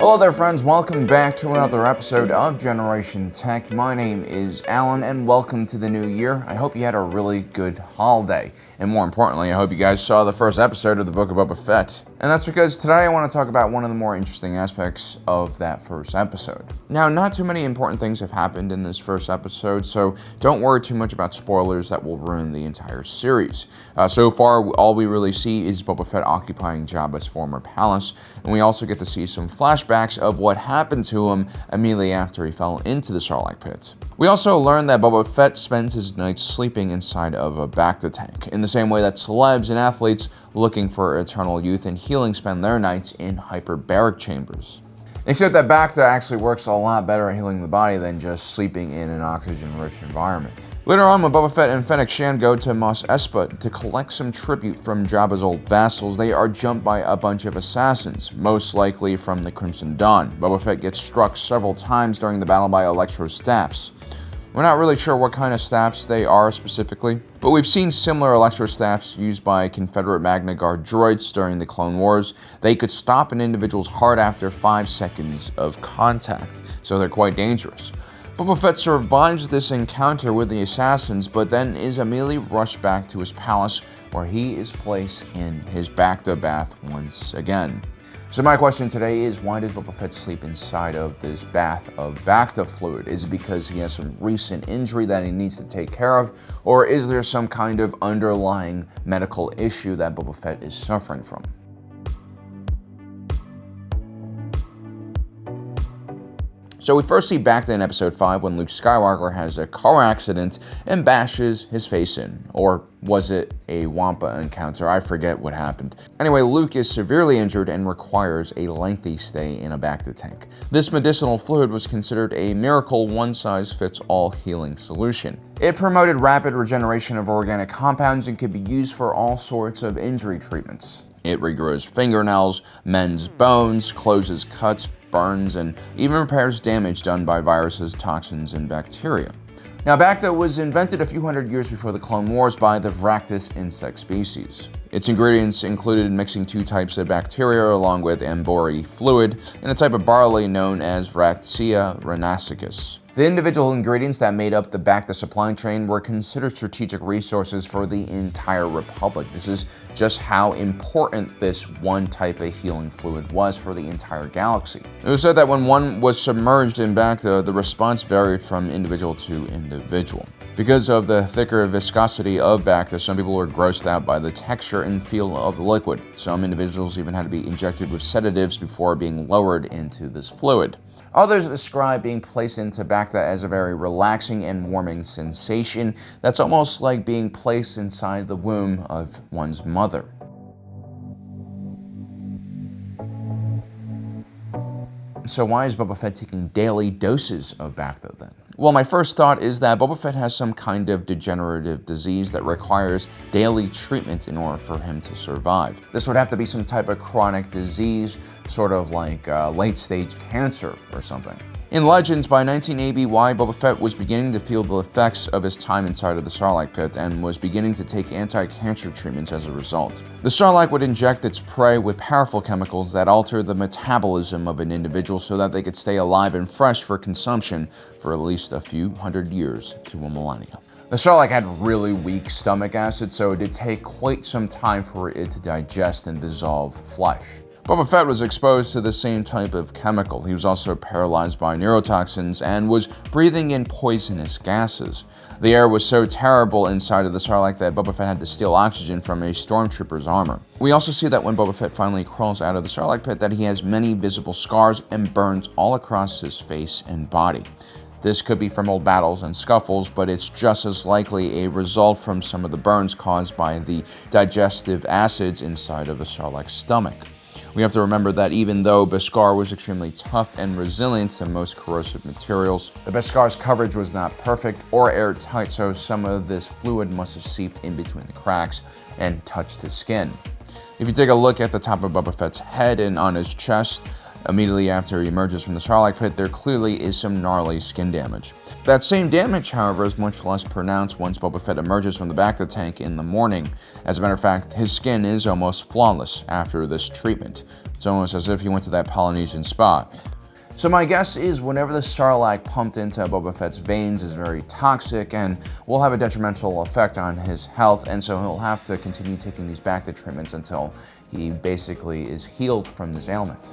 Hello there friends, welcome back to another episode of Generation Tech. My name is Alan and welcome to the new year. I hope you had a really good holiday. And more importantly, I hope you guys saw the first episode of the book of Boba Fett. And that's because today I want to talk about one of the more interesting aspects of that first episode. Now, not too many important things have happened in this first episode, so don't worry too much about spoilers that will ruin the entire series. So far, all we really see is Boba Fett occupying Jabba's former palace, and we also get to see some flashbacks of what happened to him immediately after he fell into the Sarlacc pit. We also learn that Boba Fett spends his nights sleeping inside of a Bacta tank, in the same way that celebs and athletes looking for eternal youth and healing spend their nights in hyperbaric chambers. Except that Bacta actually works a lot better at healing the body than just sleeping in an oxygen-rich environment. Later on, when Boba Fett and Fennec Shand go to Mos Espa to collect some tribute from Jabba's old vassals, they are jumped by a bunch of assassins, most likely from the Crimson Dawn. Boba Fett gets struck several times during the battle by electro staffs. We're not really sure what kind of staffs they are specifically, but we've seen similar electro staffs used by Confederate Magna Guard droids during the Clone Wars. They could stop an individual's heart after 5 seconds of contact, so they're quite dangerous. Boba Fett survives this encounter with the assassins, but then is immediately rushed back to his palace, where he is placed in his Bacta bath once again. So my question today is, why does Boba Fett sleep inside of this bath of Bacta fluid? Is it because he has some recent injury that he needs to take care of, or is there some kind of underlying medical issue that Boba Fett is suffering from? So we first see Bacta in episode 5 when Luke Skywalker has a car accident and bashes his face in. Or was it a Wampa encounter? I forget what happened. Anyway, Luke is severely injured and requires a lengthy stay in a Bacta tank. This medicinal fluid was considered a miracle one-size-fits-all healing solution. It promoted rapid regeneration of organic compounds and could be used for all sorts of injury treatments. It regrows fingernails, mends bones, closes cuts, burns, and even repairs damage done by viruses, toxins, and bacteria. Now, Bacta was invented a few hundred years before the Clone Wars by the Vractus insect species. Its ingredients included mixing 2 types of bacteria along with ambori fluid and a type of barley known as Vratia renasicus. The individual ingredients that made up the Bacta supply chain were considered strategic resources for the entire Republic. This is just how important this one type of healing fluid was for the entire galaxy. It was said that when one was submerged in Bacta, the response varied from individual to individual. Because of the thicker viscosity of Bacta, some people were grossed out by the texture and feel of the liquid. Some individuals even had to be injected with sedatives before being lowered into this fluid. Others describe being placed into Bacta as a very relaxing and warming sensation that's almost like being placed inside the womb of one's mother. So why is Boba Fett taking daily doses of Bacta then? Well, my first thought is that Boba Fett has some kind of degenerative disease that requires daily treatment in order for him to survive. This would have to be some type of chronic disease, sort of like late-stage cancer or something. In Legends, by 1980, Boba Fett was beginning to feel the effects of his time inside of the Sarlacc pit and was beginning to take anti-cancer treatments as a result. The Sarlacc would inject its prey with powerful chemicals that alter the metabolism of an individual so that they could stay alive and fresh for consumption for at least a few hundred years to a millennia. The Sarlacc had really weak stomach acid, so it did take quite some time for it to digest and dissolve flesh. Boba Fett was exposed to the same type of chemical. He was also paralyzed by neurotoxins and was breathing in poisonous gases. The air was so terrible inside of the Sarlacc that Boba Fett had to steal oxygen from a stormtrooper's armor. We also see that when Boba Fett finally crawls out of the Sarlacc pit that he has many visible scars and burns all across his face and body. This could be from old battles and scuffles, but it's just as likely a result from some of the burns caused by the digestive acids inside of the Sarlacc's stomach. We have to remember that even though Beskar was extremely tough and resilient to most corrosive materials, the Beskar's coverage was not perfect or airtight, so some of this fluid must have seeped in between the cracks and touched his skin. If you take a look at the top of Boba Fett's head and on his chest, immediately after he emerges from the Sarlacc pit, there clearly is some gnarly skin damage. That same damage, however, is much less pronounced once Boba Fett emerges from the Bacta tank in the morning. As a matter of fact, his skin is almost flawless after this treatment. It's almost as if he went to that Polynesian spa. So my guess is whenever the Sarlacc pumped into Boba Fett's veins is very toxic and will have a detrimental effect on his health, and so he'll have to continue taking these Bacta treatments until he basically is healed from this ailment.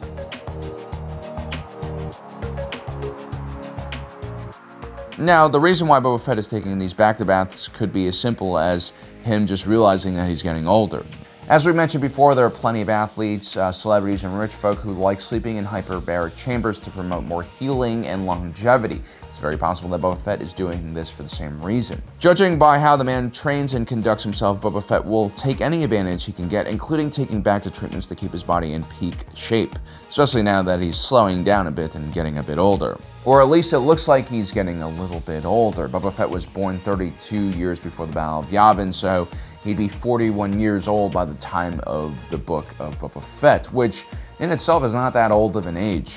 Now, the reason why Boba Fett is taking these Bacta baths could be as simple as him just realizing that he's getting older. As we mentioned before, there are plenty of athletes, celebrities, and rich folk who like sleeping in hyperbaric chambers to promote more healing and longevity. It's very possible that Boba Fett is doing this for the same reason. Judging by how the man trains and conducts himself, Boba Fett will take any advantage he can get, including taking Bacta treatments to keep his body in peak shape, especially now that he's slowing down a bit and getting a bit older. Or at least it looks like he's getting a little bit older. Boba Fett was born 32 years before the Battle of Yavin, so he'd be 41 years old by the time of the book of Boba Fett, which in itself is not that old of an age.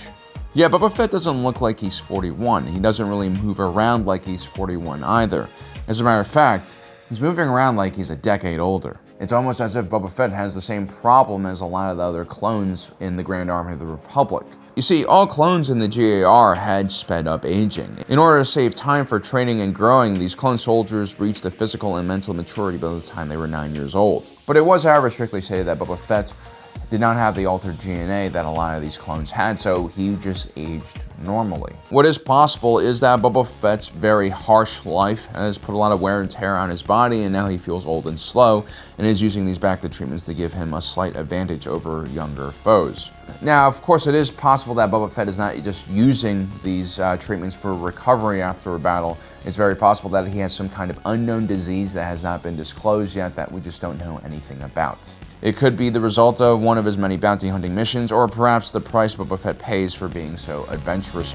Yeah, Boba Fett doesn't look like he's 41. He doesn't really move around like he's 41 either. As a matter of fact, he's moving around like he's a decade older. It's almost as if Boba Fett has the same problem as a lot of the other clones in the Grand Army of the Republic. You see, all clones in the GAR had sped up aging. In order to save time for training and growing, these clone soldiers reached a physical and mental maturity by the time they were 9 years old. But it was, however, strictly stated that Boba Fett did not have the altered DNA that a lot of these clones had, so he just aged normally. What is possible is that Boba Fett's very harsh life has put a lot of wear and tear on his body, and now he feels old and slow, and is using these Bacta treatments to give him a slight advantage over younger foes. Now, of course, it is possible that Boba Fett is not just using these treatments for recovery after a battle. It's very possible that he has some kind of unknown disease that has not been disclosed yet that we just don't know anything about. It could be the result of one of his many bounty hunting missions, or perhaps the price Boba Fett pays for being so adventurous.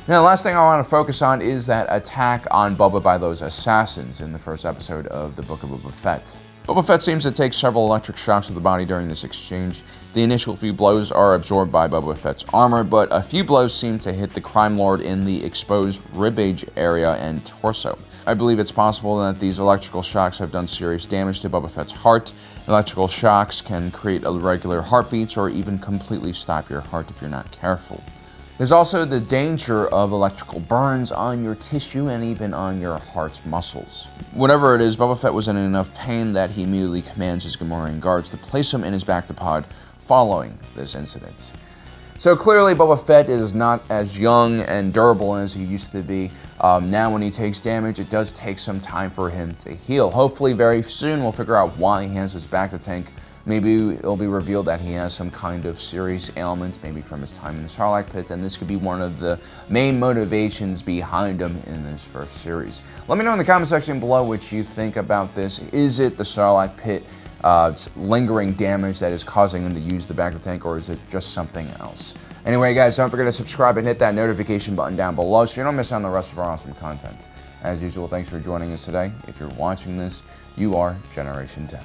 Now, the last thing I want to focus on is that attack on Boba by those assassins in the first episode of the Book of Boba Fett. Boba Fett seems to take several electric shocks to the body during this exchange. The initial few blows are absorbed by Boba Fett's armor, but a few blows seem to hit the crime lord in the exposed ribcage area and torso. I believe it's possible that these electrical shocks have done serious damage to Boba Fett's heart. Electrical shocks can create irregular heartbeats or even completely stop your heart if you're not careful. There's also the danger of electrical burns on your tissue and even on your heart's muscles. Whatever it is, Boba Fett was in enough pain that he immediately commands his Gamorrean guards to place him in his Bacta pod following this incident. So clearly Boba Fett is not as young and durable as he used to be. Now when he takes damage, it does take some time for him to heal. Hopefully very soon we'll figure out why he has his Bacta tank. Maybe it'll be revealed that he has some kind of serious ailment, maybe from his time in the Sarlacc pits, and this could be one of the main motivations behind him in this first series. Let me know in the comment section below what you think about this. Is it the Sarlacc pit lingering damage that is causing him to use the Bacta tank, or is it just something else? Anyway, guys, don't forget to subscribe and hit that notification button down below so you don't miss out on the rest of our awesome content. As usual, thanks for joining us today. If you're watching this, you are Generation Tech.